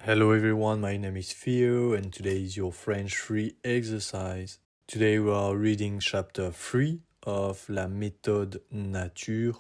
Hello everyone, my name is Theo and today is your French free exercise. Today we are reading chapter 3 of La méthode nature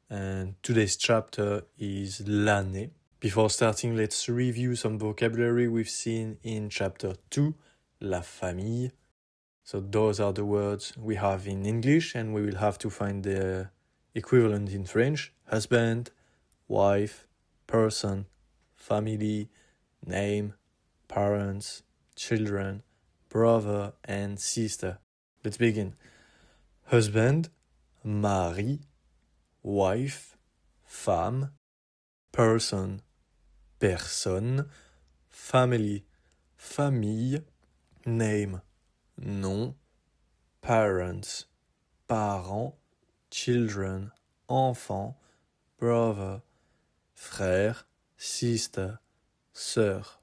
and today's chapter is l'année. Before starting, let's review some vocabulary we've seen in chapter 2, la famille. So those are the words we have in English and we will have to find the equivalent in French: husband, wife, person, family, name, parents, children, brother and sister. Let's begin. Husband, mari, wife, femme, person, personne, family, famille, name, nom, parents, parents, children, enfant, brother, frère, sister, sœur.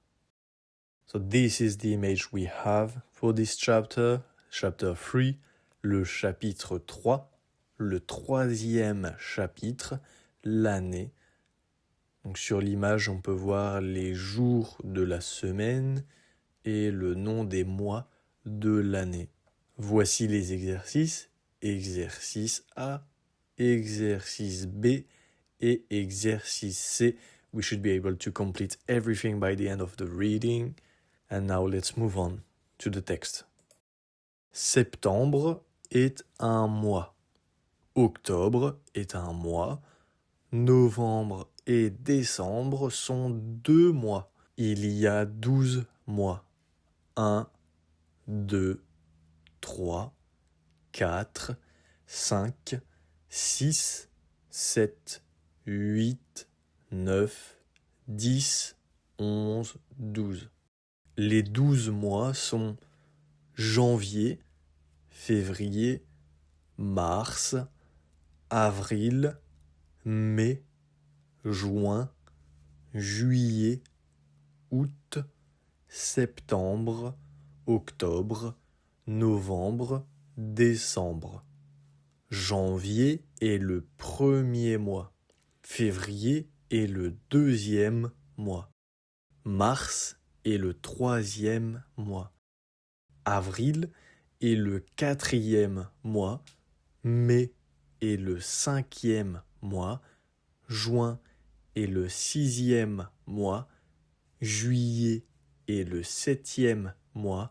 So this is the image we have for this chapter 3, le chapitre 3, le troisième chapitre, l'année. Donc sur l'image, on peut voir les jours de la semaine et le nom des mois de l'année. Voici les exercices. Exercice A, exercice B et exercice C. We should be able to complete everything by the end of the reading. And now let's move on to the text. Septembre est un mois. Octobre est un mois. Novembre et décembre sont 2 mois. Il y a 12 mois. 1, 2, 3, 4, 5, 6, 7, 8, 9, 10, 11, 12. Les 12 mois sont janvier, février, mars, avril, mai, juin, juillet, août, septembre, octobre, novembre, décembre. Janvier est le premier mois. Février est le deuxième mois. Mars est le troisième mois. Avril est le quatrième mois. Mai est le cinquième mois. Juin est le sixième mois. Juillet est le septième mois.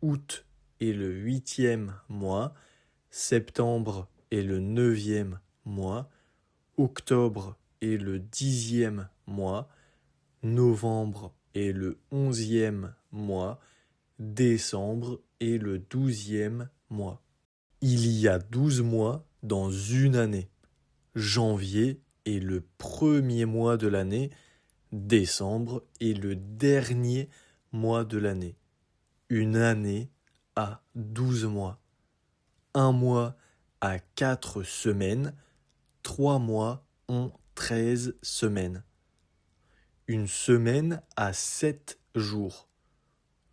Août est le huitième mois. Septembre est le neuvième mois. Octobre est le 10e mois. Novembre est le 11e mois. Décembre est le 12e mois. Il y a 12 mois dans une année. Janvier est le premier mois de l'année. Décembre est le dernier mois de l'année. Une année a 12 mois. Un mois a 4 semaines. 3 mois ont 13 semaines. Une semaine a 7 jours.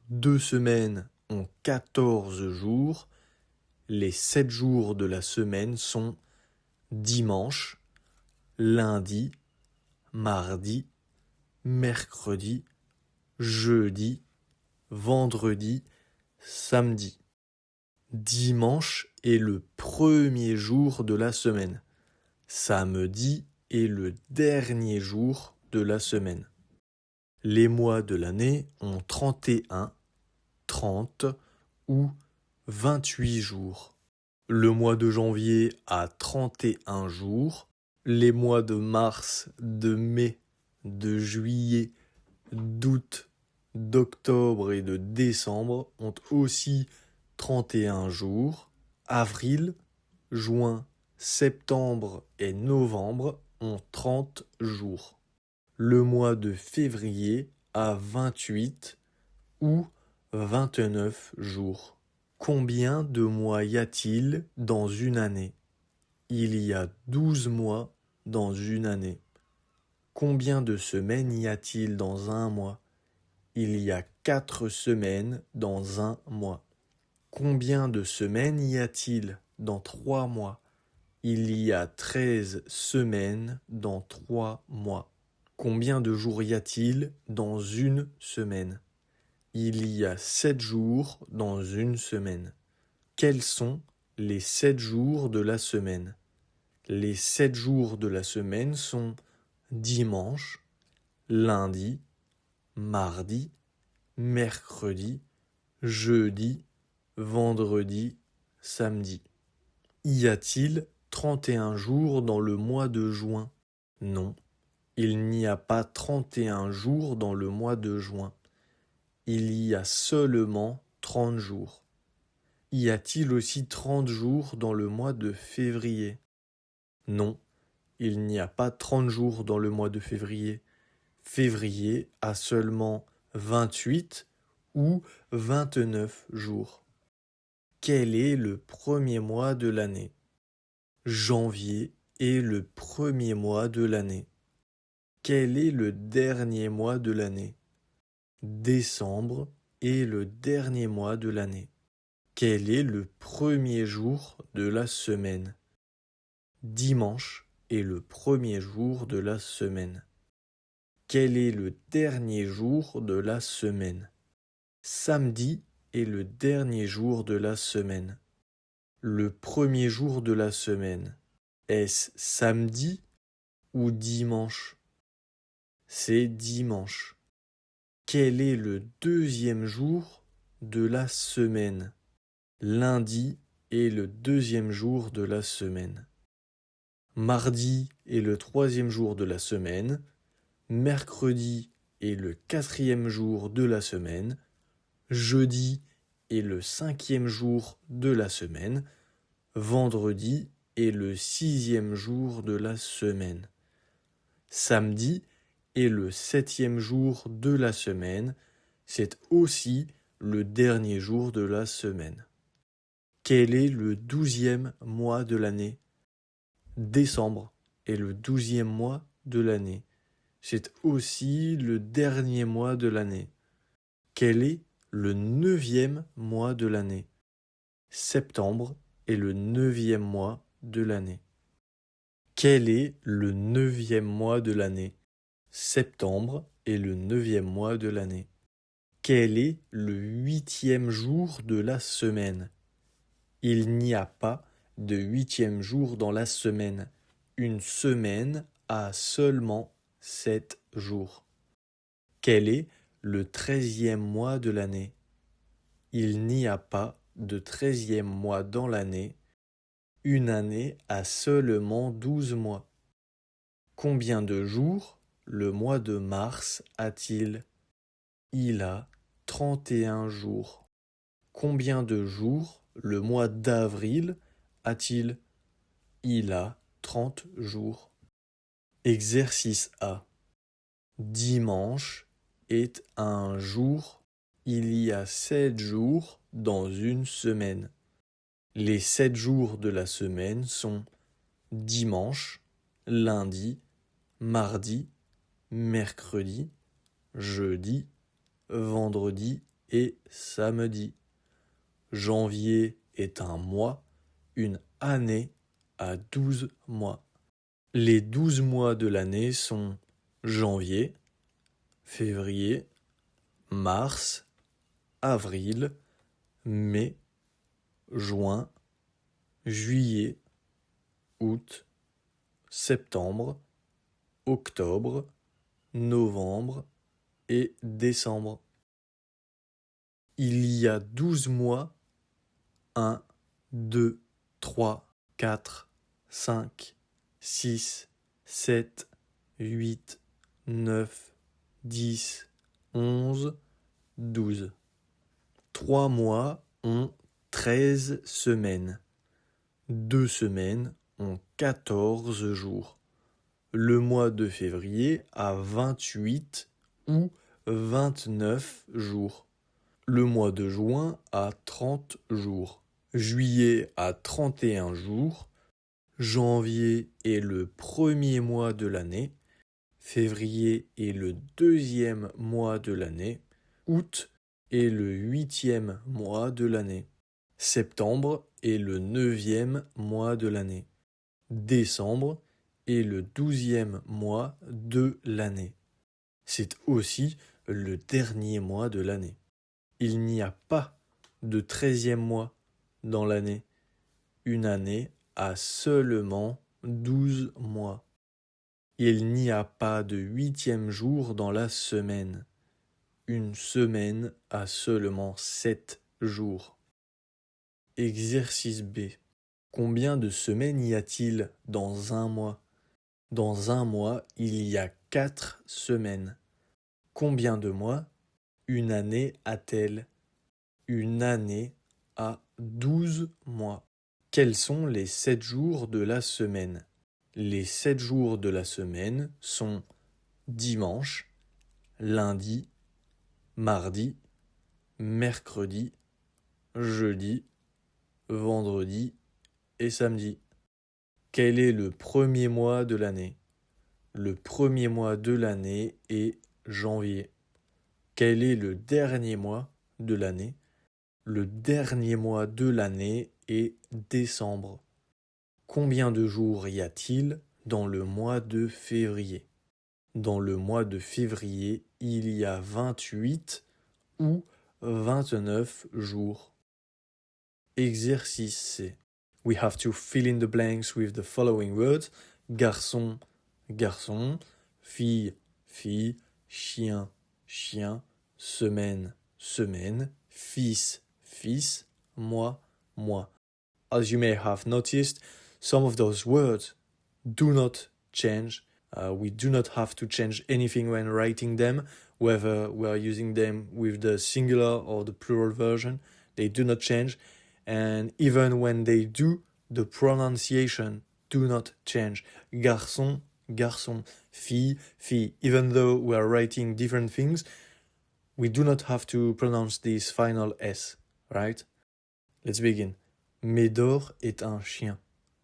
2 semaines ont 14 jours. Les 7 jours de la semaine sont dimanche, lundi, mardi, mercredi, jeudi, vendredi, samedi. Dimanche est le premier jour de la semaine. Samedi est le dernier jour de la semaine. Les mois de l'année ont 31, 30 ou 28 jours. Le mois de janvier a 31 jours. Les mois de mars, de mai, de juillet, d'août, d'octobre et de décembre ont aussi 31 jours. Avril, juin, septembre et novembre ont 30 jours. Le mois de février a 28 ou 29 jours. Combien de mois y a-t-il dans une année? Il y a 12 mois dans une année. Combien de semaines y a-t-il dans un mois? Il y a 4 semaines dans un mois. Combien de semaines y a-t-il dans 3 mois? Il y a 13 semaines dans 3 mois. Combien de jours y a-t-il dans une semaine? Il y a 7 jours dans une semaine. Quels sont les 7 jours de la semaine? Les 7 jours de la semaine sont dimanche, lundi, mardi, mercredi, jeudi, vendredi, samedi. Y a-t-il 31 jours dans le mois de juin? Non, il n'y a pas 31 jours dans le mois de juin. Il y a seulement 30 jours. Y a-t-il aussi 30 jours dans le mois de février? Non, il n'y a pas 30 jours dans le mois de février. Février a seulement 28 ou 29 jours. Quel est le premier mois de l'année? Janvier est le premier mois de l'année. Quel est le dernier mois de l'année? Décembre est le dernier mois de l'année. Quel est le premier jour de la semaine? Dimanche est le premier jour de la semaine. Quel est le dernier jour de la semaine? Samedi est le dernier jour de la semaine. Le premier jour de la semaine, est-ce samedi ou dimanche? C'est dimanche. Quel est le deuxième jour de la semaine? Lundi est le deuxième jour de la semaine. Mardi est le troisième jour de la semaine. Mercredi est le quatrième jour de la semaine. Jeudi est le cinquième jour de la semaine. Vendredi est le sixième jour de la semaine. Samedi est le septième jour de la semaine. C'est aussi le dernier jour de la semaine. Quel est le 12e mois de l'année? Décembre est le 12e mois de l'année. C'est aussi le dernier mois de l'année. Quel est le 9e mois de l'année? Septembre est le 9e mois de l'année. Quel est le 9e mois de l'année? Septembre est le 9e mois de l'année. Quel est le 8e jour de la semaine? Il n'y a pas de 8e jour dans la semaine. Une semaine a seulement 7 jours. Quel est le 13e mois de l'année? Il n'y a pas de 13e mois dans l'année. Une année a seulement 12 mois. Combien de jours le mois de mars a-t-il? Il a 31 jours. Combien de jours le mois d'avril a-t-il? Il a 30 jours. Exercice A. Dimanche est un jour. Il y a 7 jours dans une semaine. Les 7 jours de la semaine sont dimanche, lundi, mardi, mercredi, jeudi, vendredi et samedi. Janvier est un mois, une année a 12 mois. Les 12 mois de l'année sont janvier, février, mars, avril, mai, juin, juillet, août, septembre, octobre, novembre et décembre. Il y a 12 mois, 1, 2, 3, 4, 5, 6, 7, 8, 9, 10, 11, 12. 3 mois ont 13 semaines. 2 semaines ont 14 jours. Le mois de février a 28 ou 29 jours. Le mois de juin a 30 jours. Juillet a 31 jours. Janvier est le premier mois de l'année. Février est le deuxième mois de l'année. Août est le 8e mois de l'année. Septembre est le 9e mois de l'année. Décembre est le 12e mois de l'année. C'est aussi le dernier mois de l'année. Il n'y a pas de 13e mois dans l'année. Une année a seulement 12 mois. Il n'y a pas de 8e jour dans la semaine. Une semaine a seulement 7 jours. Exercice B. Combien de semaines y a-t-il dans un mois? Dans un mois, il y a 4 semaines. Combien de mois une année a-t-elle? Une année a 12 mois. Quels sont les 7 jours de la semaine? Les 7 jours de la semaine sont dimanche, lundi, mardi, mercredi, jeudi, vendredi et samedi. Quel est le premier mois de l'année? Le premier mois de l'année est janvier. Quel est le dernier mois de l'année? Le dernier mois de l'année est décembre. Combien de jours y a-t-il dans le mois de février? Dans le mois de février, il y a 28 ou 29 jours. Exercice C. We have to fill in the blanks with the following words. Garçon, garçon, fille, fille, chien, chien, semaine, semaine, fils, fils, moi, moi. As you may have noticed, some of those words do not change. We do not have to change anything when writing them, whether we are using them with the singular or the plural version. They do not change. And even when they do, the pronunciation do not change. Garçon, garçon, fille, fille. Even though we are writing different things, we do not have to pronounce this final S, right? Let's begin. Médor est un chien.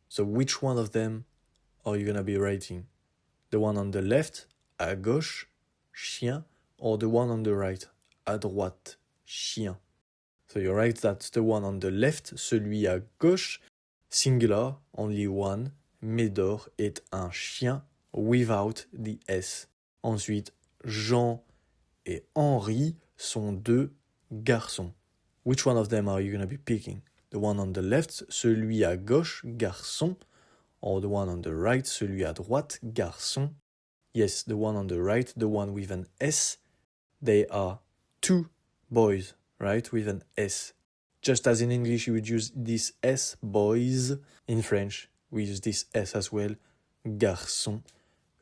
So which one of them are you going to be writing? The one on the left, à gauche, chien, or the one on the right, à droite, chien. So you write that the one on the left, celui à gauche, singular, only one, Médor est un chien, without the S. Ensuite, Jean et Henri sont deux garçons. Which one of them are you going to be picking? The one on the left, celui à gauche, garçon, or the one on the right, celui à droite, garçon. Yes, the one on the right, the one with an S. They are two boys, right, with an S. Just as in English you would use this S, boys. In French, we use this S as well, garçon.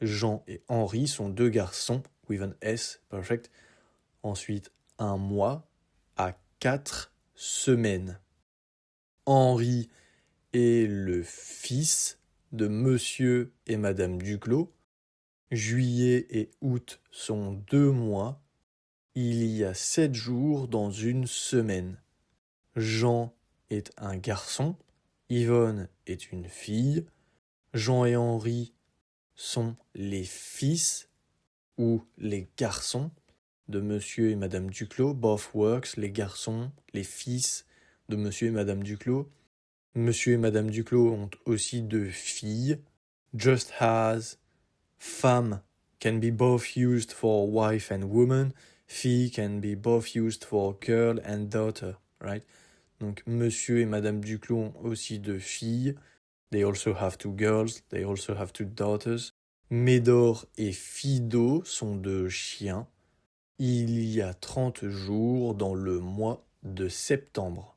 Jean et Henri sont deux garçons, with an S, perfect. Ensuite, un mois a 4 semaines. Henri est le fils de Monsieur et Madame Duclos. Juillet et août sont 2 mois. Il y a 7 jours dans une semaine. Jean est un garçon. Yvonne est une fille. Jean et Henri sont les fils ou les garçons de Monsieur et Madame Duclos. Both works, les garçons, les fils de Monsieur et Madame Duclos. Monsieur et Madame Duclos ont aussi 2 filles. Just as femme can be both used for wife and woman. Fille can be both used for girl and daughter, right? Donc Monsieur et Madame Duclos ont aussi 2 filles. They also have 2 girls. They also have 2 daughters. Médor et Fido sont 2 chiens. Il y a 30 jours dans le mois de septembre.